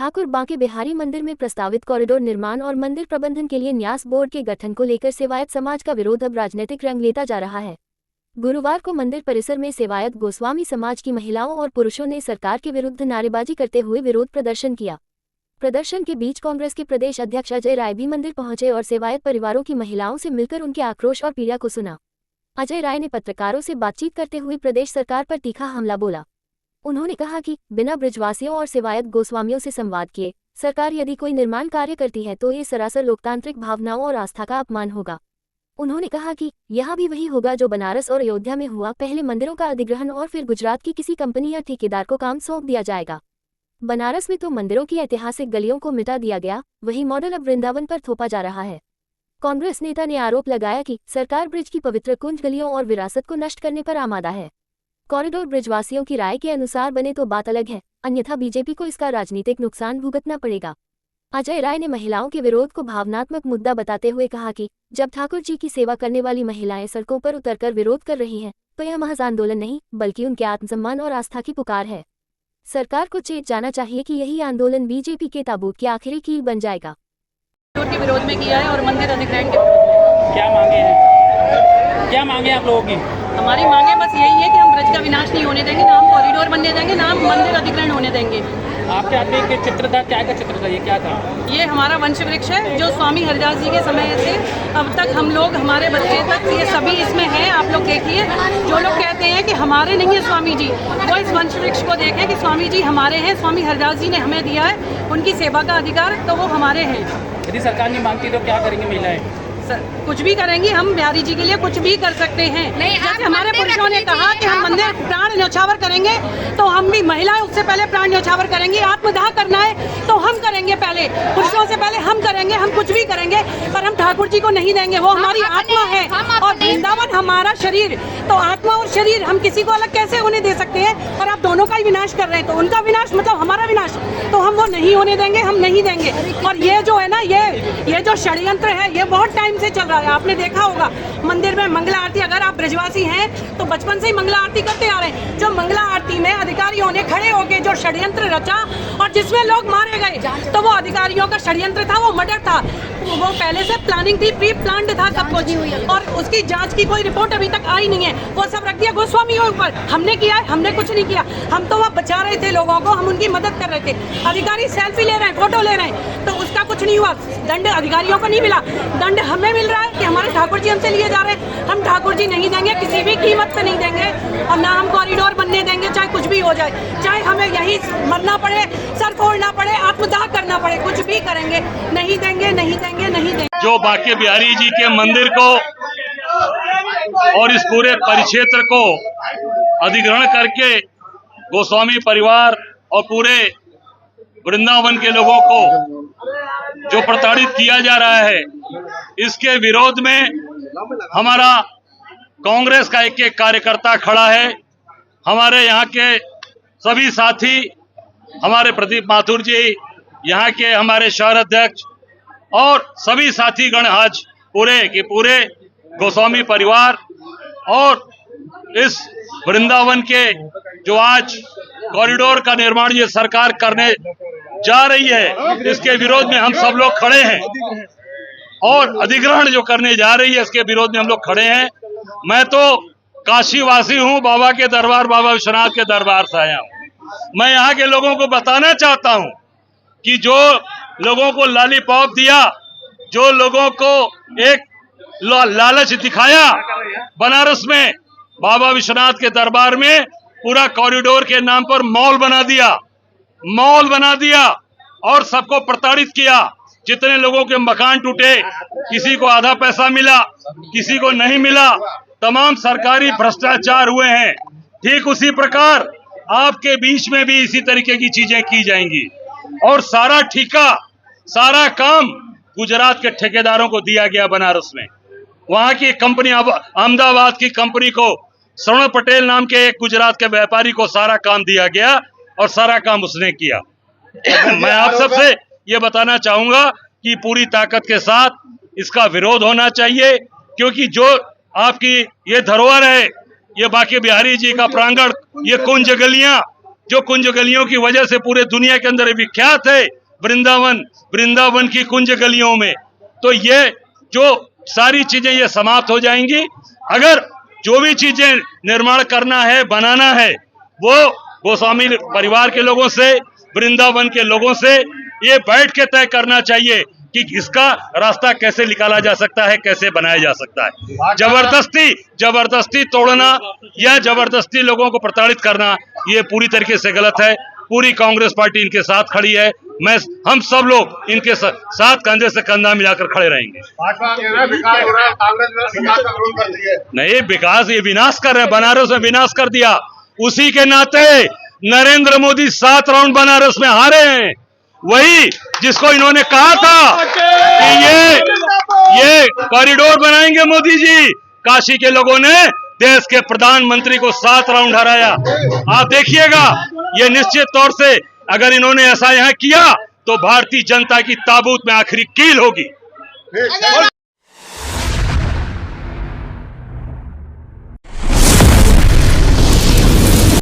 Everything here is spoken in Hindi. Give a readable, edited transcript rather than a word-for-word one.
ठाकुर बांके बिहारी मंदिर में प्रस्तावित कॉरिडोर निर्माण और मंदिर प्रबंधन के लिए न्यास बोर्ड के गठन को लेकर सेवायत समाज का विरोध अब राजनीतिक रंग लेता जा रहा है। गुरुवार को मंदिर परिसर में सेवायत गोस्वामी समाज की महिलाओं और पुरुषों ने सरकार के विरुद्ध नारेबाजी करते हुए विरोध प्रदर्शन किया। प्रदर्शन के बीच कांग्रेस के प्रदेश अध्यक्ष अजय राय भी मंदिर पहुंचे और सेवायत परिवारों की महिलाओं से मिलकर उनके आक्रोश और पीड़ा को सुना। अजय राय ने पत्रकारों से बातचीत करते हुए प्रदेश सरकार पर तीखा हमला बोला। उन्होंने कहा कि बिना ब्रजवासियों और सेवायत गोस्वामियों से संवाद किए सरकार यदि कोई निर्माण कार्य करती है तो ये सरासर लोकतांत्रिक भावनाओं और आस्था का अपमान होगा। उन्होंने कहा कि यहाँ भी वही होगा जो बनारस और अयोध्या में हुआ, पहले मंदिरों का अधिग्रहण और फिर गुजरात की किसी कंपनी या ठेकेदार को काम सौंप दिया जाएगा। बनारस में तो मंदिरों की ऐतिहासिक गलियों को मिटा दिया गया, वही मॉडल अब वृंदावन पर थोपा जा रहा है। कांग्रेस नेता ने आरोप लगाया कि सरकार ब्रिज की पवित्र कुंज गलियों और विरासत को नष्ट करने पर आमादा है। कॉरिडोर ब्रिजवासियों की राय के अनुसार बने तो बात अलग है, अन्यथा बीजेपी को इसका राजनीतिक नुकसान भुगतना पड़ेगा। अजय राय ने महिलाओं के विरोध को भावनात्मक मुद्दा बताते हुए कहा कि जब ठाकुर जी की सेवा करने वाली महिलाएं सड़कों पर उतरकर विरोध कर रही हैं, तो यह महज आंदोलन नहीं बल्कि उनके आत्मसम्मान और आस्था की पुकार है। सरकार को चेत जाना चाहिए कि यही आंदोलन बीजेपी के ताबूत की आखिरी कील बन जाएगा। के विरोध में किया है और मंदिर अधिग्रहण के क्या मांगे हैं? क्या मांगे आप लोगों की? हमारी मांगे बस यही है कि हम ब्रज का विनाश नहीं होने देंगे, ना हम कॉरिडोर बनने देंगे, ना हम मंदिर अधिग्रहण होने देंगे। आपके हाथ में एक चित्र था, क्या का चित्र था? ये क्या था? ये हमारा वंश वृक्ष है जो स्वामी हरिदास जी के समय से अब तक हम लोग, हमारे बच्चे तक ये सभी इसमें हैं। आप लोग देखिए, जो लोग कहते हैं कि हमारे नहीं है स्वामी जी, वो इस वंश वृक्ष को देखें कि स्वामी जी हमारे हैं। स्वामी हरिदास जी ने हमें दिया है उनकी सेवा का अधिकार, तो वो हमारे हैं। यदि सरकार नहीं मांगती तो क्या करेंगे महिलाएं? कुछ भी करेंगी, हम बिहारी जी के लिए कुछ भी कर सकते हैं। जैसे हमारे पुरुषों ने कहा कि हम मंदिर प्राण न्यौछावर करेंगे, तो हम भी महिलाएं उससे पहले प्राण न्यौछावर करेंगी। आत्मदाह करना है तो हम करेंगे, पहले पुरुषों से पहले हम करेंगे। हम कुछ भी करेंगे पर हम ठाकुर जी को नहीं देंगे, वो हमारी आत्मा है और वृंदावन हमारा शरीर। तो आत्मा और शरीर हम किसी को अलग कैसे होने दे सकते हैं? और आप दोनों का ही विनाश कर रहे हैं, तो उनका विनाश मतलब हमारा विनाश, तो हम वो नहीं होने देंगे, हम नहीं देंगे। और ये जो है ना, ये जो षड्यंत्र है, ये बहुत टाइम से चल रहा है। आपने देखा होगा मंदिर में मंगला आरती, अगर आप ब्रजवासी हैं तो बचपन से ही मंगला आरती करते आ रहे हैं। जो मंगला आरती में अधिकारियों ने खड़े होकर जो षड्यंत्र रचा और जिसमें लोग मारे गए, तो वो अधिकारियों का षड्यंत्र था, वो मर्डर था। वो पहले से प्लानिंग थी, प्री प्लान्ड था सब कुछ, और उसकी जांच की कोई रिपोर्ट अभी तक आई नहीं है। वो सब रख दिया गोस्वामियों ऊपर। हमने किया है? हमने कुछ नहीं किया। हम तो वहाँ बचा रहे थे लोगों को, हम उनकी मदद कर रहे थे। अधिकारी सेल्फी ले रहे हैं, फोटो ले रहे हैं, तो उसका कुछ नहीं हुआ। दंड अधिकारियों को नहीं मिला, दंड हमें मिल रहा है कि हमारे ठाकुर जी हमसे लिए जा रहे हैं। हम ठाकुर जी नहीं देंगे, किसी भी कीमत पे नहीं देंगे, और ना हम कॉरिडोर बनने देंगे, चाहे कुछ भी हो जाए, चाहे हमें यही मरना पड़े, सर फोड़ना पड़े, आत्मदाह करना पड़े, कुछ भी करेंगे, नहीं देंगे, नहीं देंगे, नहीं देंगे। जो बांके बिहारी जी के मंदिर को और इस पूरे परिक्षेत्र को अधिग्रहण करके गोस्वामी परिवार और पूरे वृंदावन के लोगों को जो प्रताड़ित किया जा रहा है, इसके विरोध में हमारा कांग्रेस का एक एक कार्यकर्ता खड़ा है। हमारे यहाँ के सभी साथी, हमारे प्रदीप माथुर जी, यहाँ के हमारे शहर अध्यक्ष और सभी साथीगण आज पूरे के पूरे गोस्वामी परिवार और इस वृंदावन के जो आज कॉरिडोर का निर्माण ये सरकार करने जा रही है, इसके विरोध में हम सब लोग खड़े हैं। और अधिग्रहण जो करने जा रही है, इसके विरोध में हम लोग खड़े हैं। मैं तो काशीवासी हूँ, बाबा के दरबार, बाबा विश्वनाथ के दरबार से आया हूँ। मैं यहाँ के लोगों को बताना चाहता हूँ कि जो लोगों को लॉलीपॉप दिया, जो लोगों को एक लालच दिखाया, बनारस में बाबा विश्वनाथ के दरबार में पूरा कॉरिडोर के नाम पर मॉल बना दिया और सबको प्रताड़ित किया। जितने लोगों के मकान टूटे, किसी को आधा पैसा मिला, किसी को नहीं मिला, तमाम सरकारी भ्रष्टाचार हुए हैं। ठीक उसी प्रकार आपके बीच में भी इसी तरीके की चीजें की जाएंगी और सारा ठेका, सारा काम गुजरात के ठेकेदारों को दिया गया। बनारस में वहां की कंपनी, अहमदाबाद की कंपनी को, श्रवण पटेल नाम के एक गुजरात के व्यापारी को सारा काम दिया गया और सारा काम उसने किया। मैं आप सबसे ये बताना चाहूंगा कि पूरी ताकत के साथ इसका विरोध होना चाहिए, क्योंकि जो आपकी ये धरोहर है, ये बांके बिहारी जी का प्रांगण, ये कुंज गलियां, जो कुंज गलियों की वजह से पूरे दुनिया के अंदर विख्यात है, वृंदावन की कुंज गलियों में, तो ये जो सारी चीजें ये समाप्त हो जाएंगी। अगर जो भी चीजें निर्माण करना है, बनाना है, वो गोस्वामी परिवार के लोगों से, वृंदावन के लोगों से ये बैठ के तय करना चाहिए कि इसका रास्ता कैसे निकाला जा सकता है, कैसे बनाया जा सकता है। जबरदस्ती तोड़ना या जबरदस्ती लोगों को प्रताड़ित करना, ये पूरी तरीके से गलत है। पूरी कांग्रेस पार्टी इनके साथ खड़ी है। हम सब लोग इनके साथ कंधे से कंधा मिलाकर खड़े रहेंगे। भाजपा कह रहा है विकास हो रहा है, कांग्रेस विकास का विरोध कर रही है। नहीं, विकास ये विनाश कर रहे हैं, बनारस में विनाश कर दिया। उसी के नाते नरेंद्र मोदी 7 राउंड बनारस में हारे हैं। वही जिसको इन्होंने कहा था कि ये कॉरिडोर बनाएंगे मोदी जी, काशी के लोगों ने देश के प्रधानमंत्री को 7 राउंड हराया। आप देखिएगा, ये निश्चित तौर से अगर इन्होंने ऐसा यहाँ किया तो भारतीय जनता की ताबूत में आखिरी कील होगी।